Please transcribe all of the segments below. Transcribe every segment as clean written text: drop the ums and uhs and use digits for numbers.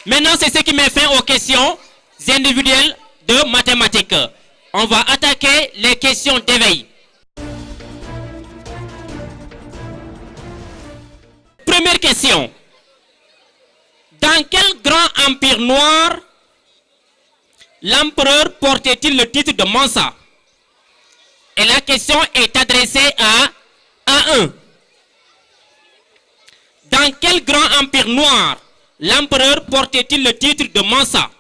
Maintenant, c'est ce qui met fin aux questions individuelles de mathématiques. On va attaquer les questions d'éveil. Première question. Dans quel grand empire noir l'empereur portait-il le titre de Mansa? Et la question est adressée à A1. Dans quel grand empire noir l'empereur portait-il le titre de Mansa?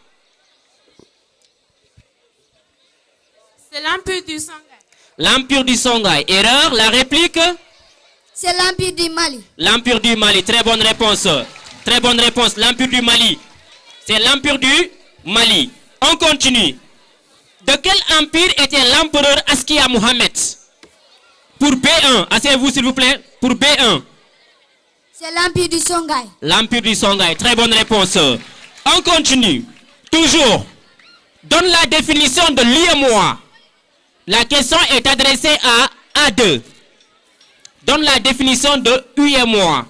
C'est l'Empire du Songhai. L'Empire du Songhai. Erreur, la réplique? C'est l'Empire du Mali. L'Empire du Mali. Très bonne réponse. Très bonne réponse. L'Empire du Mali. C'est l'Empire du Mali. On continue. De quel empire était l'empereur Askia Mohamed? Pour B1, asseyez-vous s'il vous plaît. Pour B1. C'est l'Empire du Songhai. L'Empire du Songhai. Très bonne réponse. On continue. Toujours. Donne la définition de l'UEMOA. La question est adressée à A2. Donne la définition de UEMOA.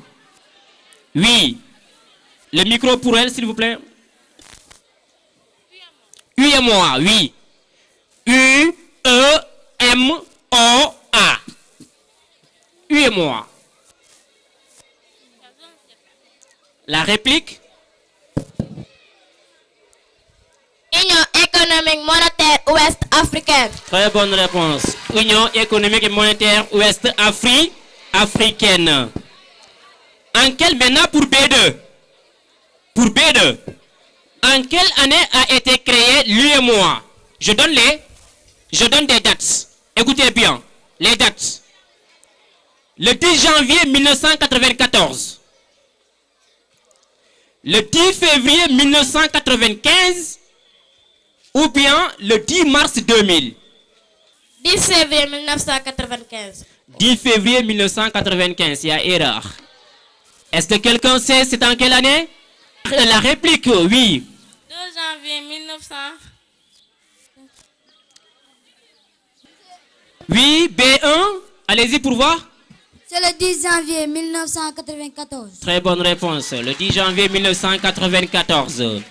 Oui. Le micro pour elle, s'il vous plaît. UEMOA, oui. U-E-M-O-A. UEMOA. La réplique? Union économique monétaire ouest africaine. Très bonne réponse. Union économique et monétaire ouest africaine. En quelle, maintenant pour B2? Pour B2. En quelle année a été créé l'UEMOA? Je donne des dates. Écoutez bien, les dates. Le 10 janvier 1994. Le 10 février 1995. Ou bien le 10 mars 2000. 10 février 1995. 10 février 1995, il y a erreur. Est-ce que quelqu'un sait c'est en quelle année? La réplique, oui. 2 janvier 1900. Oui, B1, allez-y pour voir. C'est le 10 janvier 1994. Très bonne réponse, le 10 janvier 1994.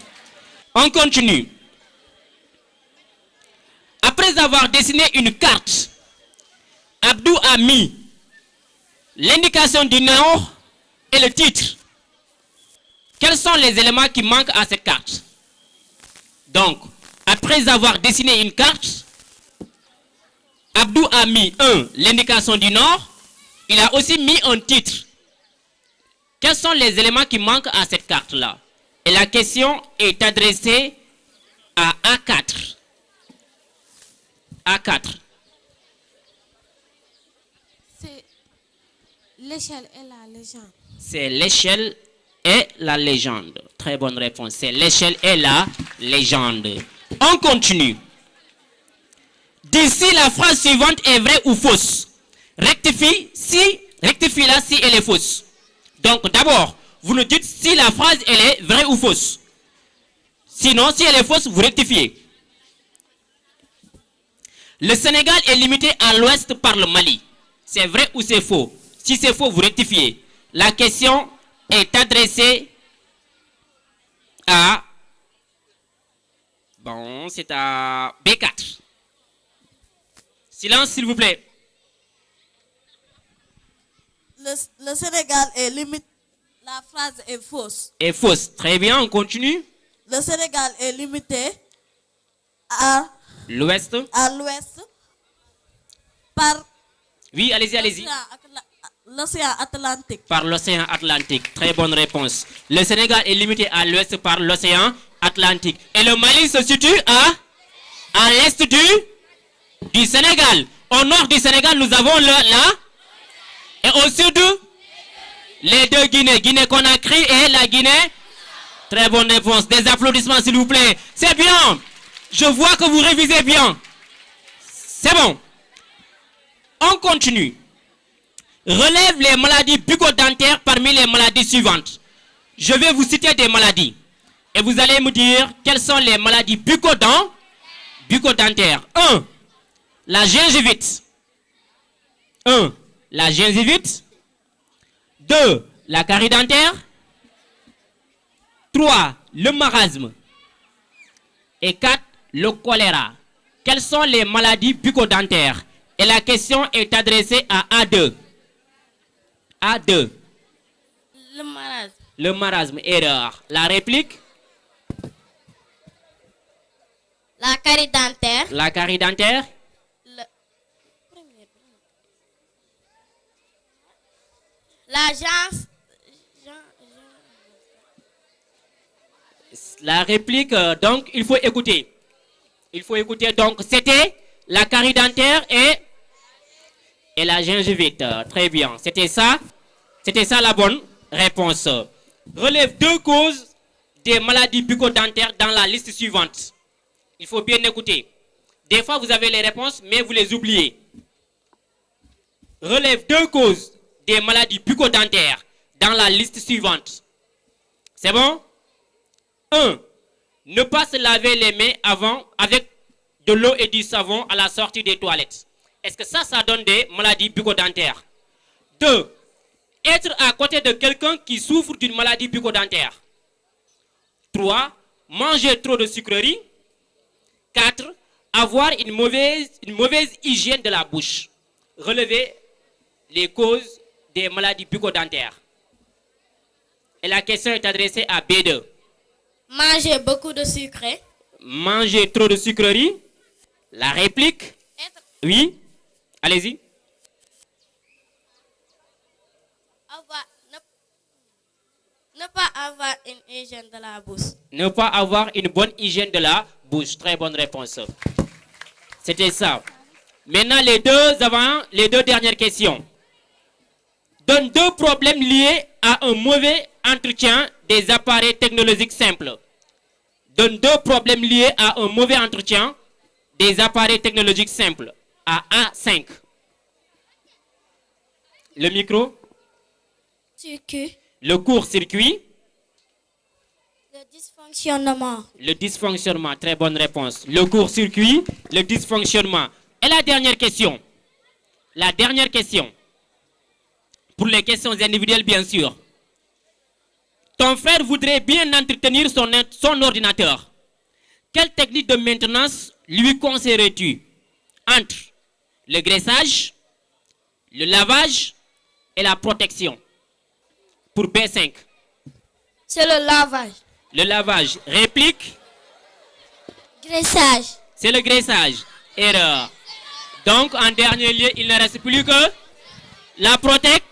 On continue. Après avoir dessiné une carte, Abdou a mis l'indication du nord et le titre. Quels sont les éléments qui manquent à cette carte? Donc, après avoir dessiné une carte, Abdou a mis l'indication du nord. Il a aussi mis un titre. Quels sont les éléments qui manquent à cette carte-là? Et la question est adressée à A4. A4. C'est l'échelle et la légende. C'est l'échelle et la légende. Très bonne réponse. C'est l'échelle et la légende. On continue. D'ici la phrase suivante est vraie ou fausse. Rectifie là si elle est fausse. Donc d'abord, vous nous dites si la phrase elle est vraie ou fausse. Sinon, si elle est fausse, vous rectifiez. Le Sénégal est limité à l'ouest par le Mali. C'est vrai ou c'est faux? Si c'est faux, vous rectifiez. La question est adressée à... Bon, c'est à B4. Silence, s'il vous plaît. Le Sénégal est limité... La phrase est fausse. Est fausse. Très bien, on continue. Le Sénégal est limité à... L'ouest. À l'ouest par... Oui, allez-y, allez-y. L'océan Atlantique. Par l'océan Atlantique. Très bonne réponse. Le Sénégal est limité à l'ouest par l'océan Atlantique. Et le Mali se situe à l'est du Sénégal. Au nord du Sénégal, nous avons là. Et au sud, les deux Guinées. Guinée-Conakry et la Guinée. Très bonne réponse. Des applaudissements, s'il vous plaît. C'est bien. Je vois que vous révisez bien. C'est bon. On continue. Relève les maladies bucco-dentaires parmi les maladies suivantes. Je vais vous citer des maladies. Et vous allez me dire quelles sont les maladies bucco-dentaires. 1. La gingivite. 1. La gingivite. 2. La carie dentaire. 3. Le marasme. Et 4. Le choléra. Quelles sont les maladies bucco-dentaires? Et la question est adressée à A2. A2. Le marasme. Le marasme, erreur. La réplique? La carie dentaire. La carie dentaire? L'agence. La réplique, donc, il faut écouter. Il faut écouter. Donc, c'était la carie dentaire et la gingivite. Très bien. C'était ça la bonne réponse. Relève 2 causes des maladies bucco-dentaires dans la liste suivante. Il faut bien écouter. Des fois, vous avez les réponses, mais vous les oubliez. Relève 2 causes des maladies bucco-dentaires dans la liste suivante. C'est bon? 1. Ne pas se laver les mains avant avec de l'eau et du savon à la sortie des toilettes. Est-ce que ça donne des maladies bucco-dentaires? 2. Être à côté de quelqu'un qui souffre d'une maladie bucco-dentaire. 3. Manger trop de sucreries. 4. Avoir une mauvaise hygiène de la bouche. Relevez les causes des maladies bucco-dentaires. Et la question est adressée à B2. Manger beaucoup de sucre. Manger trop de sucreries. La réplique? Oui. Allez-y. Ne pas avoir une hygiène de la bouche. Ne pas avoir une bonne hygiène de la bouche. Très bonne réponse. C'était ça. Maintenant, les deux dernières questions. Donne 2 problèmes liés à un mauvais entretien des appareils technologiques simples. Donne 2 problèmes liés à un mauvais entretien des appareils technologiques simples. À A5. Le micro. Circuit. Le court-circuit. Le dysfonctionnement. Le dysfonctionnement. Très bonne réponse. Le court-circuit. Le dysfonctionnement. Et la dernière question. La dernière question. Pour les questions individuelles, bien sûr. Ton frère voudrait bien entretenir son ordinateur. Quelle technique de maintenance lui conseillerais-tu? Entre le graissage, le lavage et la protection. Pour B5. C'est le lavage. Le lavage. Réplique? Graissage. C'est le graissage. Erreur. Donc, en dernier lieu, il ne reste plus que la protection.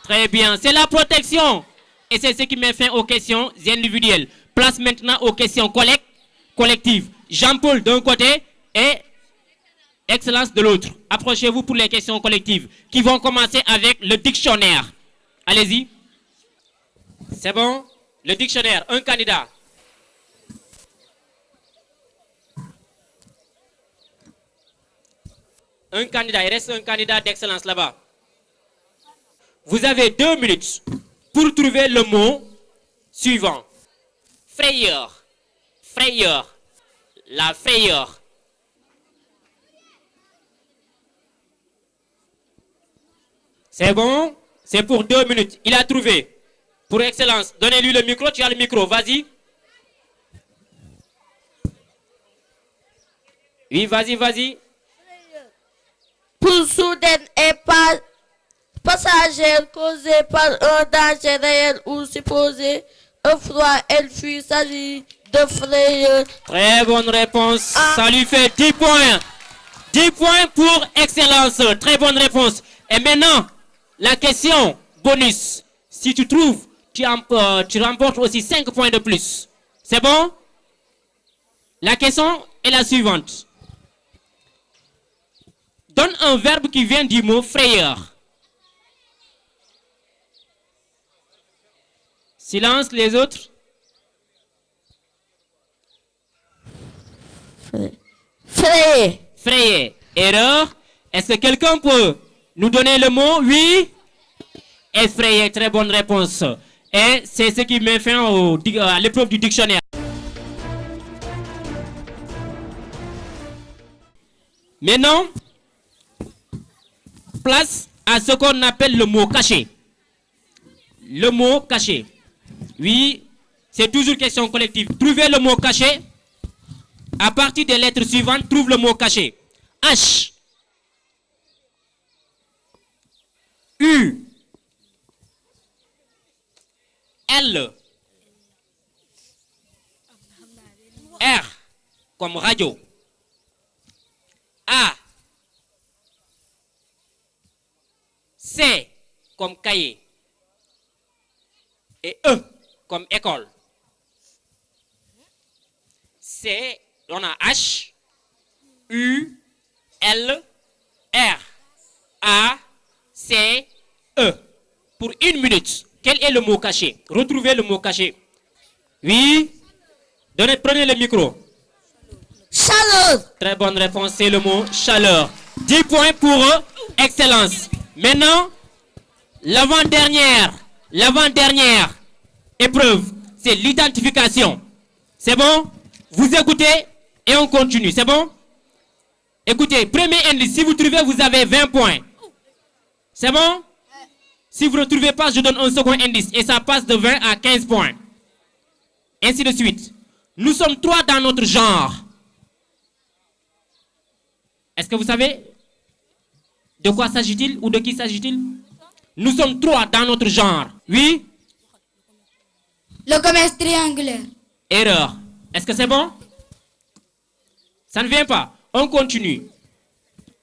Très bien. C'est la protection. Et c'est ce qui met fin aux questions individuelles. Place maintenant aux questions collectives. Jean-Paul d'un côté et Excellence de l'autre. Approchez-vous pour les questions collectives qui vont commencer avec le dictionnaire. Allez-y. C'est bon? Le dictionnaire. Un candidat. Un candidat. Il reste un candidat d'excellence là-bas. Vous avez 2 minutes pour trouver le mot suivant. Frayeur. Frayeur. La frayeur. C'est bon? C'est pour 2 minutes. Il a trouvé. Pour excellence. Donnez-lui le micro. Tu as le micro. Vas-y. Oui, vas-y, vas-y. Pour soudaine et passagère causée par un danger réel ou supposé, un froid, elle fut s'agit de frayeur. Très bonne réponse. Ça lui fait 10 points. 10 points pour excellence. Très bonne réponse. Et maintenant, la question bonus. Si tu trouves, tu remportes aussi 5 points de plus. C'est bon? La question est la suivante. Donne un verbe qui vient du mot frayeur. Silence, les autres. Frayer. Frayer. Erreur. Est-ce que quelqu'un peut nous donner le mot? Oui. Effrayer. Très bonne réponse. Et c'est ce qui met fin à l'épreuve du dictionnaire. Maintenant, place à ce qu'on appelle le mot caché. Le mot caché. Oui, C'est toujours question collective. Trouvez le mot caché. À partir des lettres suivantes, trouve le mot caché. H. U. L. R. Comme radio. A. C. Comme cahier. Et E. Comme école. C. On a H. U. L. R. A. C. E. Pour 1 minute. Quel est le mot caché? Retrouvez le mot caché. Oui. Prenez le micro. Chaleur. Très bonne réponse, c'est le mot chaleur. 10 points pour excellence. Maintenant, l'avant-dernière épreuve, c'est l'identification. C'est bon? Vous écoutez et on continue. C'est bon? Écoutez, premier indice, si vous trouvez, vous avez 20 points. C'est bon? Si vous ne trouvez pas, je donne un second indice et ça passe de 20 à 15 points. Ainsi de suite. Nous sommes 3 dans notre genre. Est-ce que vous savez de quoi s'agit-il ou de qui s'agit-il? Nous sommes 3 dans notre genre. Oui? Le commerce triangulaire. Erreur. Est-ce que c'est bon? Ça ne vient pas. On continue.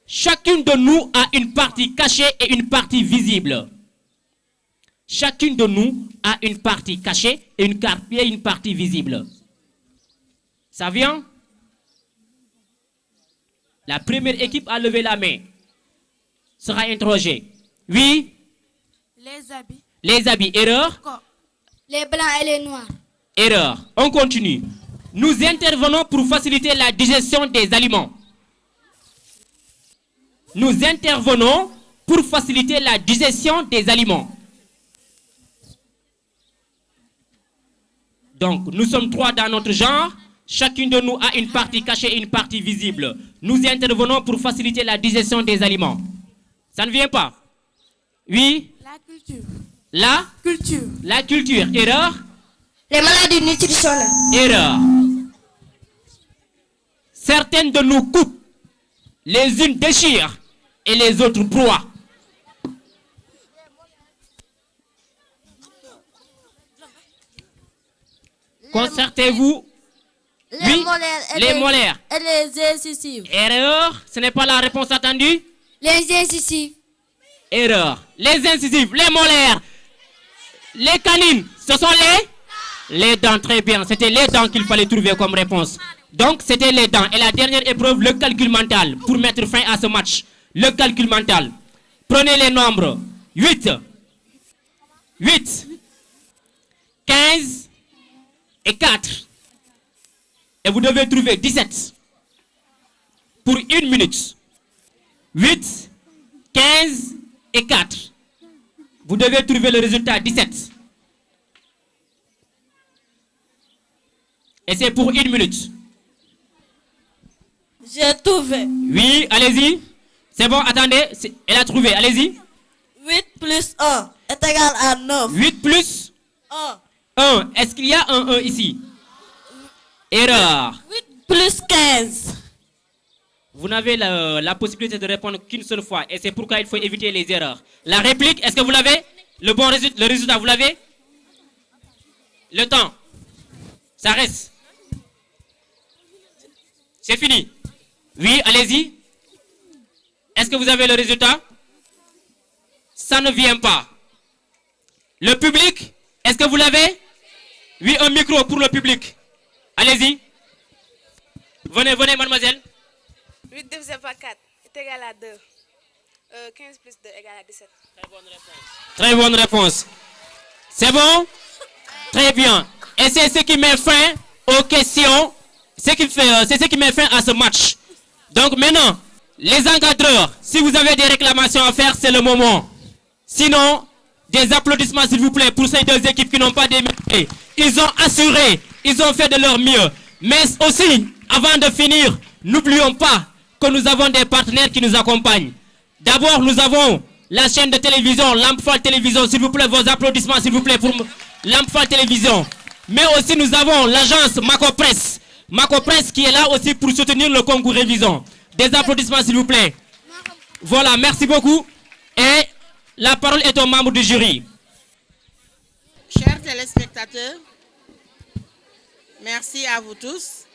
Chacune de nous a une partie cachée et une partie visible. Chacune de nous a une partie cachée et une partie visible. Ça vient? La première équipe a levé la main. Sera interrogée. Oui? Les habits. Les habits. Erreur? Les blancs et les noirs. Erreur. On continue. Nous intervenons pour faciliter la digestion des aliments. Nous intervenons pour faciliter la digestion des aliments. Donc, nous sommes 3 dans notre genre. Chacune de nous a une partie cachée et une partie visible. Nous intervenons pour faciliter la digestion des aliments. Ça ne vient pas? Oui? La culture. La? Culture. La culture. Erreur? Les maladies nutritionnelles. Erreur. Certaines de nous coupent. Les unes déchirent et les autres broient. Concertez-vous. Les Oui, molaires. les molaires. Et les incisives. Erreur. Ce n'est pas la réponse attendue. Les incisives. Erreur. Les incisives, les molaires, les canines, ce sont les dents. Très bien. C'était les dents qu'il fallait trouver comme réponse. Donc, c'était les dents. Et la dernière épreuve, le calcul mental, pour mettre fin à ce match. Le calcul mental. Prenez les nombres. 8, 15 et 4. Et vous devez trouver 17 pour 1 minute. 8, 15 et 4. Vous devez trouver le résultat 17. Et c'est pour 1 minute. J'ai trouvé. Oui, allez-y. C'est bon, attendez. Elle a trouvé, allez-y. 8 plus 1 est égal à 9. 8 plus 1. 1. Est-ce qu'il y a un 1 ici? Erreur. 8 plus 15. Vous n'avez la possibilité de répondre qu'une seule fois. Et c'est pourquoi il faut éviter les erreurs. La réplique, est-ce que vous l'avez? Le bon résultat, le résultat, vous l'avez? Le temps. Ça reste. C'est fini. Oui, allez-y. Est-ce que vous avez le résultat? Ça ne vient pas. Le public, est-ce que vous l'avez? Oui, un micro pour le public. Allez-y. Venez, mademoiselle. 8 divisé par 4 est égal à 2. 15 plus 2 égale à 17. Très bonne réponse. C'est bon? Très bien. Et c'est ce qui met fin aux questions. C'est ce qui met fin à ce match. Donc maintenant, les encadreurs, si vous avez des réclamations à faire, c'est le moment. Sinon, des applaudissements s'il vous plaît pour ces deux équipes qui n'ont pas démérité. Ils ont assuré, ils ont fait de leur mieux. Mais aussi, avant de finir, n'oublions pas que nous avons des partenaires qui nous accompagnent. D'abord, nous avons la chaîne de télévision, Lamp Fall Télévision. S'il vous plaît, vos applaudissements, s'il vous plaît, pour Lamp Fall Télévision. Mais aussi nous avons l'agence Mako Press. Mako Press qui est là aussi pour soutenir le concours révision. Des applaudissements s'il vous plaît. Voilà, merci beaucoup. Et la parole est aux membres du jury. Chers téléspectateurs, merci à vous tous.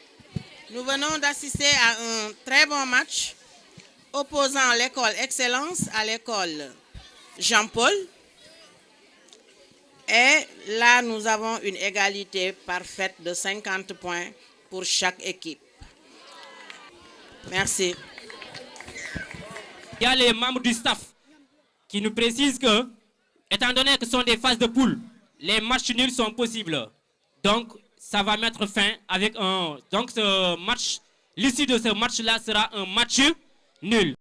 Nous venons d'assister à un très bon match opposant l'école Excellence à l'école Jean-Paul. Et là, nous avons une égalité parfaite de 50 points pour chaque équipe. Merci. Il y a les membres du staff qui nous précisent que, étant donné que ce sont des phases de poule, les matchs nuls sont possibles. Donc, ça va mettre fin avec un... Donc, ce match, l'issue de ce match-là sera un match nul.